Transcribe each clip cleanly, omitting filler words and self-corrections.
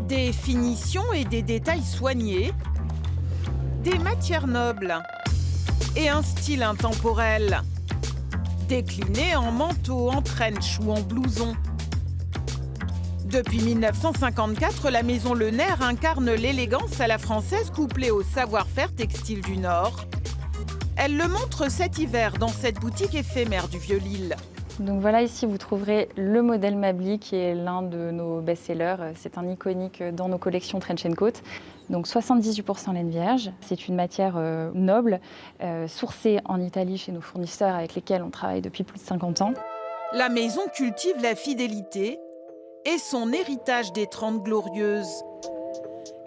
Des finitions et des détails soignés, des matières nobles et un style intemporel, décliné en manteau, en trench ou en blouson. Depuis 1954, la maison Le Nair incarne l'élégance à la française couplée au savoir-faire textile du Nord. Elle le montre cet hiver dans cette boutique éphémère du Vieux-Lille. Donc voilà, ici vous trouverez le modèle Mably qui est l'un de nos best-sellers. C'est un iconique dans nos collections Trench & Coat. Donc 78% laine vierge. C'est une matière noble, sourcée en Italie chez nos fournisseurs avec lesquels on travaille depuis plus de 50 ans. La maison cultive la fidélité et son héritage des 30 Glorieuses.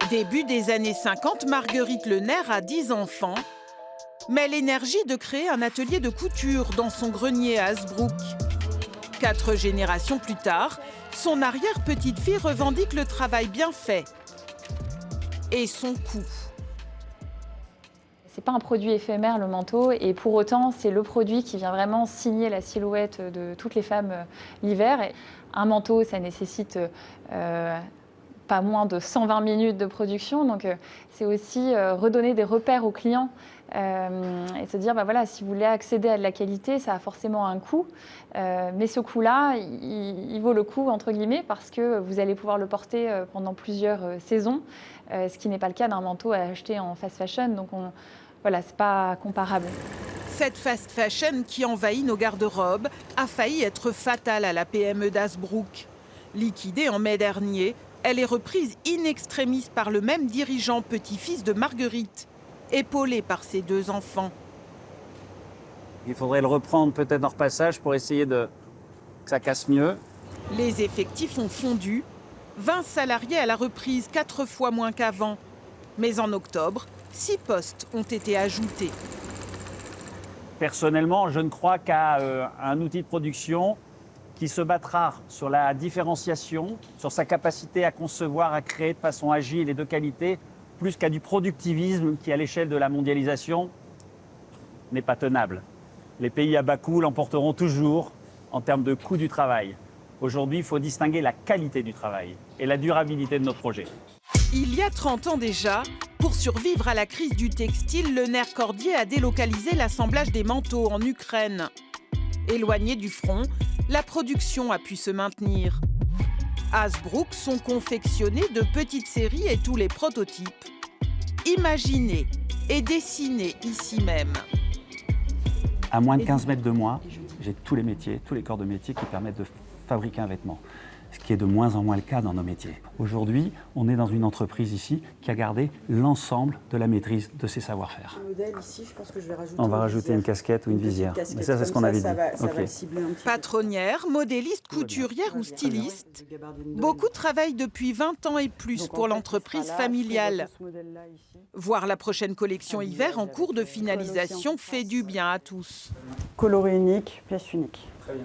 Début des années 50, Marguerite Le Nair a 10 enfants, mais l'énergie de créer un atelier de couture dans son grenier à Hasbrouck. 4 générations plus tard, son arrière-petite-fille revendique le travail bien fait et son coût. C'est pas un produit éphémère, le manteau, et pour autant, c'est le produit qui vient vraiment signer la silhouette de toutes les femmes l'hiver. Et un manteau, ça nécessite pas moins de 120 minutes de production, donc c'est aussi redonner des repères aux clients et se dire, voilà, si vous voulez accéder à de la qualité, ça a forcément un coût, mais ce coût-là, il vaut le coup, entre guillemets, parce que vous allez pouvoir le porter pendant plusieurs saisons, ce qui n'est pas le cas d'un manteau à acheter en fast fashion, donc voilà, c'est pas comparable. Cette fast fashion qui envahit nos garde-robes a failli être fatale à la PME d'Hasbrouck. Liquidée en mai dernier, elle est reprise in extremis par le même dirigeant petit-fils de Marguerite, épaulé par ses 2 enfants. Il faudrait le reprendre peut-être en repassage pour essayer que ça casse mieux. Les effectifs ont fondu, 20 salariés à la reprise, 4 fois moins qu'avant. Mais en octobre, 6 postes ont été ajoutés. Personnellement, je ne crois qu'à un outil de production qui se battra sur la différenciation, sur sa capacité à concevoir, à créer de façon agile et de qualité, plus qu'à du productivisme qui, à l'échelle de la mondialisation, n'est pas tenable. Les pays à bas coût l'emporteront toujours en termes de coût du travail. Aujourd'hui, il faut distinguer la qualité du travail et la durabilité de nos projets. Il y a 30 ans déjà, pour survivre à la crise du textile, Le Nair Cordier a délocalisé l'assemblage des manteaux en Ukraine. Éloignée du front, la production a pu se maintenir. À Hasbrouck sont confectionnés de petites séries et tous les prototypes, imaginés et dessinés ici même. À moins de 15 mètres de moi, j'ai tous les métiers, tous les corps de métier qui permettent de fabriquer un vêtement, ce qui est de moins en moins le cas dans nos métiers. Aujourd'hui, on est dans une entreprise ici qui a gardé l'ensemble de la maîtrise de ses savoir-faire. Ici, je pense que je vais rajouter on va rajouter une casquette ou une visière. Mais ça, c'est ce qu'on avait dit. Patronnière, modéliste, couturière ou styliste, beaucoup travaillent depuis 20 ans et plus pour l'entreprise familiale. Voir la prochaine collection hiver en cours de finalisation fait du bien à tous. Coloris unique, pièce unique. Très bien.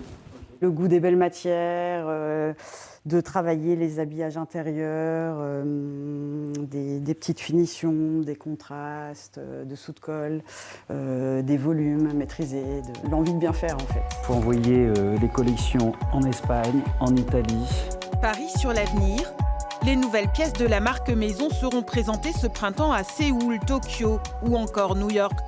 Le goût des belles matières, de travailler les habillages intérieurs, des petites finitions, des contrastes, de sous de colle, des volumes maîtrisés, l'envie de bien faire en fait. Il faut envoyer les collections en Espagne, en Italie. Paris sur l'avenir. Les nouvelles pièces de la marque Maison seront présentées ce printemps à Séoul, Tokyo ou encore New York.